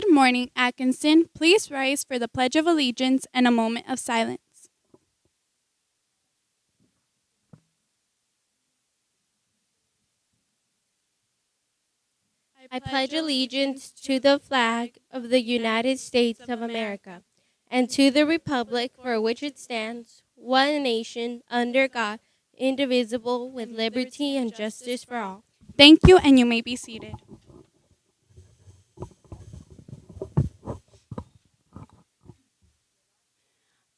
Good morning, Atkinson. Please rise for the Pledge of Allegiance and a moment of silence. I pledge allegiance to the flag of the United States of America and to the republic for which it stands, one nation, under God, indivisible, with liberty and justice for all. Thank you, and you may be seated.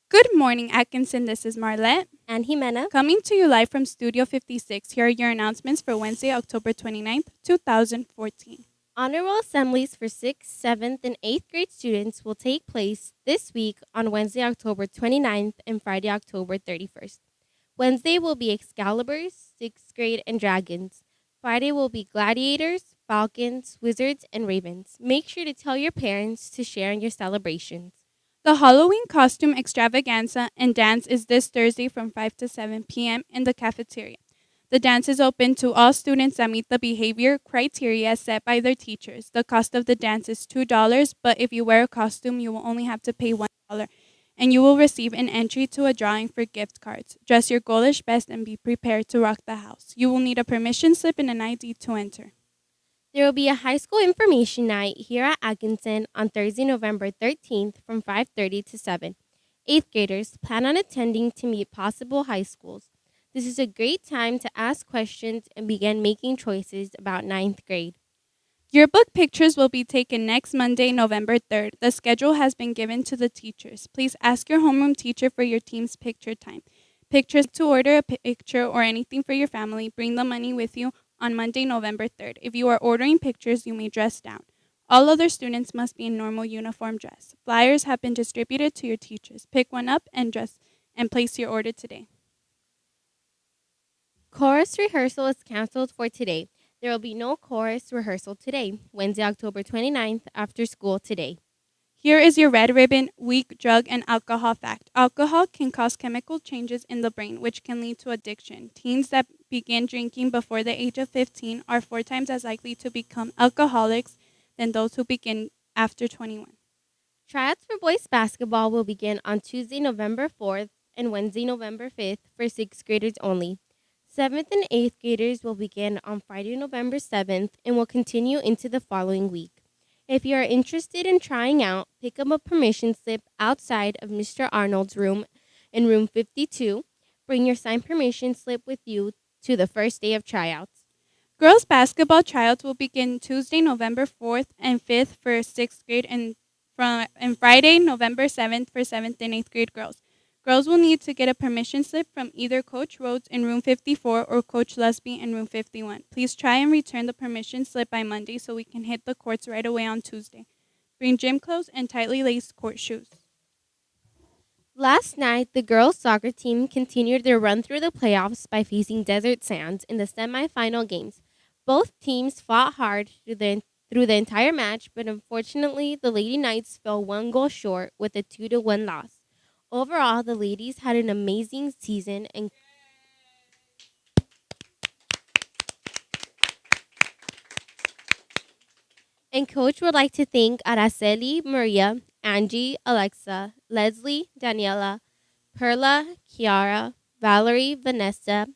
Good morning, Atkinson. This is Marlette. And Jimena, Coming to you live from Studio 56, here are your announcements for Wednesday, October 29th, 2014. honorable assemblies for 6th, 7th, and 8th grade students will take place this week on Wednesday, October 29th and Friday, October 31st. Wednesday will be Excaliburs, 6th grade, and Dragons. Friday will be Gladiators, Falcons, Wizards, and Ravens. Make sure to tell your parents to share in your celebrations. The Halloween costume extravaganza and dance is this Thursday from 5 to 7 p.m. in the cafeteria. The dance is open to all students that meet the behavior criteria set by their teachers. The cost of the dance is $2, but if you wear a costume, you will only have to pay $1, and you will receive an entry to a drawing for gift cards. Dress your ghoulish best and be prepared to rock the house. You will need a permission slip and an ID to enter. There will be a high school information night here at Atkinson on Thursday, November 13th from 5:30 to 7. 8th graders plan on attending to meet possible high schools. This is a great time to ask questions and begin making choices about ninth grade. Yearbook pictures will be taken next Monday, November 3rd. The schedule has been given to the teachers. Please ask your homeroom teacher for your team's picture time. Pictures to order a picture or anything for your family, bring the money with you on Monday, November 3rd. If you are ordering pictures, you may dress down. All other students must be in normal uniform dress. Flyers have been distributed to your teachers. Pick one up and dress and place your order today. Chorus rehearsal is canceled for today. There will be no chorus rehearsal today, Wednesday, October 29th, after school today. Here is your red ribbon week drug and alcohol fact. Alcohol can cause chemical changes in the brain, which can lead to addiction. Teens that begin drinking before the age of 15 are 4 times as likely to become alcoholics than those who begin after 21. Tryouts for boys basketball will begin on Tuesday, November 4th and Wednesday, November 5th for 6th graders only. 7th and 8th graders will begin on Friday, November 7th and will continue into the following week. If you are interested in trying out, pick up a permission slip outside of Mr. Arnold's room in room 52. Bring your signed permission slip with you to the first day of tryouts. Girls basketball tryouts will begin Tuesday, November 4th and 5th for 6th grade and Friday, November 7th for 7th and 8th grade girls. Girls will need to get a permission slip from either Coach Rhodes in room 54 or Coach Lusby in room 51. Please try and return the permission slip by Monday so we can hit the courts right away on Tuesday. Bring gym clothes and tightly laced court shoes. Last night, the girls' soccer team continued their run through the playoffs by facing Desert Sands in the semifinal games. Both teams fought hard through the entire match, but unfortunately, the Lady Knights fell one goal short with a 2-1 loss. Overall, the ladies had an amazing season and Coach would like to thank Araceli, Maria, Angie, Alexa, Leslie, Daniela, Perla, Kiara, Valerie, Vanessa,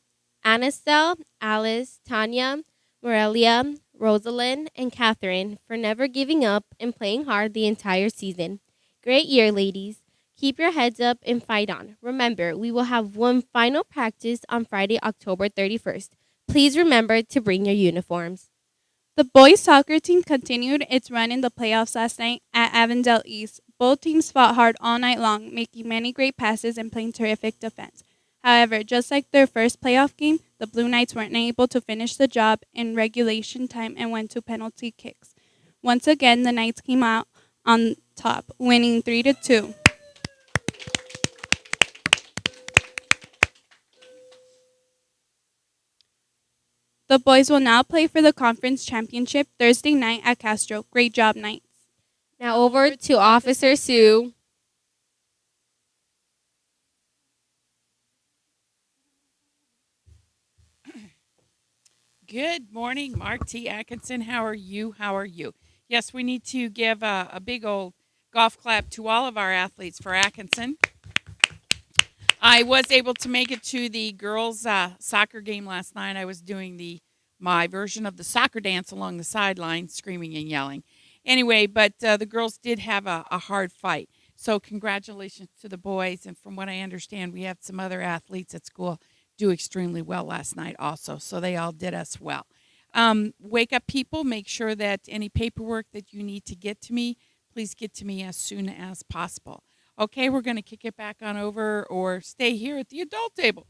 Anastel, Alice, Tanya, Morelia, Rosalind, and Catherine for never giving up and playing hard the entire season. Great year, ladies. Keep your heads up and fight on. Remember, we will have one final practice on Friday, October 31st. Please remember to bring your uniforms. The boys soccer team continued its run in the playoffs last night at Avondale East. Both teams fought hard all night long, making many great passes and playing terrific defense. However, just like their first playoff game, the Blue Knights weren't able to finish the job in regulation time and went to penalty kicks. Once again, the Knights came out on top, winning 3-2. The boys will now play for the conference championship Thursday night at Castro. Great job, Knights. Now over to Officer Sue. Good morning, Mark T. Atkinson. How are you? How are you? Yes, we need to give a big old golf clap to all of our athletes for Atkinson. I was able to make it to the girls' soccer game last night. I was doing my version of the soccer dance along the sideline, screaming and yelling. Anyway, but the girls did have a hard fight. So congratulations to the boys. And from what I understand, we have some other athletes at school do extremely well last night also. So they all did us well. Wake up, people. Make sure that any paperwork that you need to get to me, please get to me as soon as possible. Okay, we're going to kick it back on over or stay here at the adult table.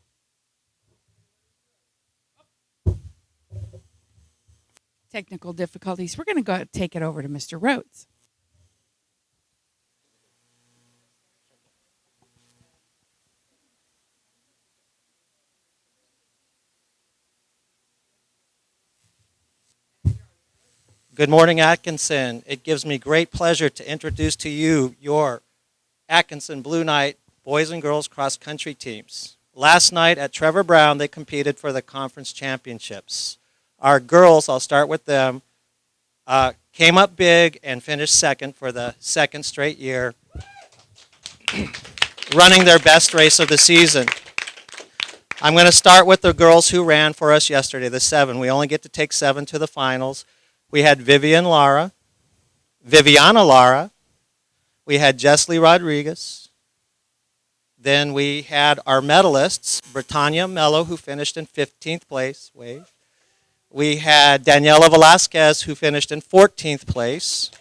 Technical difficulties. We're going to go take it over to Mr. Rhodes. Good morning, Atkinson. It gives me great pleasure to introduce to you your Atkinson Blue Knight boys and girls cross country teams. Last night at Trevor Brown, they competed for the conference championships. Our girls, I'll start with them, came up big and finished second for the second straight year, running their best race of the season. I'm going to start with the girls who ran for us yesterday, the 7. We only get to take 7 to the finals. We had Viviana Lara. We had Jesly Rodriguez. Then we had our medalists, Britannia Mello, who finished in 15th place. Wave. We had Daniela Velasquez, who finished in 14th place.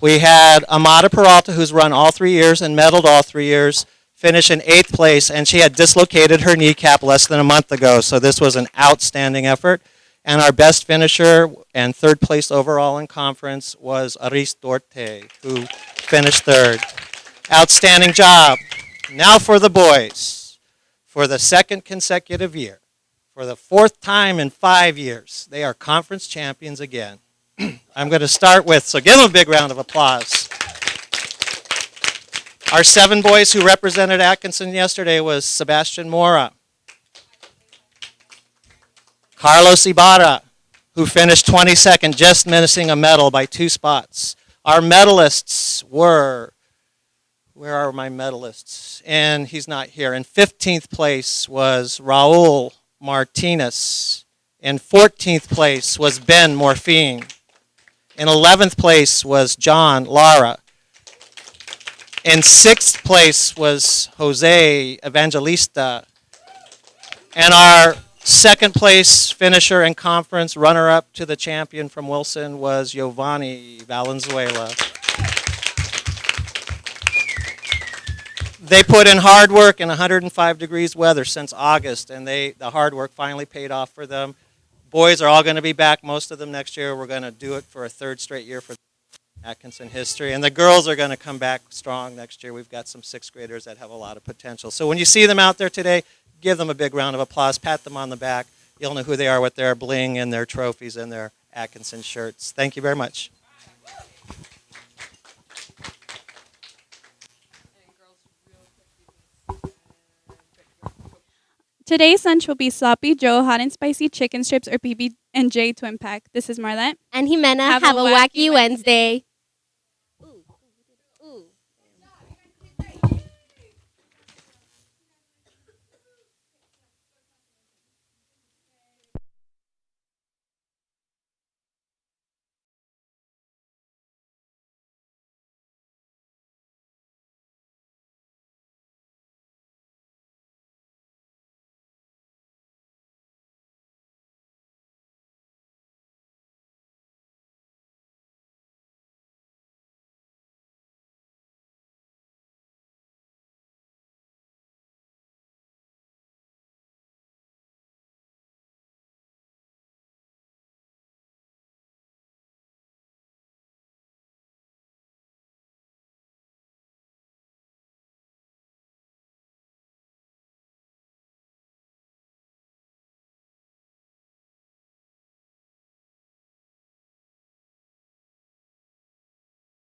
We had Amada Peralta, who's run all 3 years and medaled all 3 years, finish in 8th place, and she had dislocated her kneecap less than a month ago, so this was an outstanding effort. And our best finisher and 3rd place overall in conference was Aris Dorte, who finished 3rd. Outstanding job. Now for the boys. For the 2nd consecutive year, for the 4th time in 5 years, they are conference champions again. I'm going to start with, so give them a big round of applause. Our 7 boys who represented Atkinson yesterday was Sebastian Mora, Carlos Ibarra, who finished 22nd, just missing a medal by 2 spots. Our medalists were, where are my medalists? And he's not here. In 15th place was Raul Martinez. In 14th place was Ben Morphine. In 11th place was John Lara. In 6th place was Jose Evangelista. And our 2nd place finisher in conference, runner-up to the champion from Wilson, was Giovanni Valenzuela. They put in hard work in 105 degrees weather since August, and the hard work finally paid off for them. Boys are all going to be back, most of them next year. We're going to do it for a 3rd straight year for Atkinson history. And the girls are going to come back strong next year. We've got some 6th graders that have a lot of potential. So when you see them out there today, give them a big round of applause. Pat them on the back. You'll know who they are with their bling and their trophies and their Atkinson shirts. Thank you very much. Today's lunch will be Sloppy Joe hot and spicy chicken strips or PB&J twin pack. This is Marlette. And Jimena, Have have a a wacky wacky Wednesday.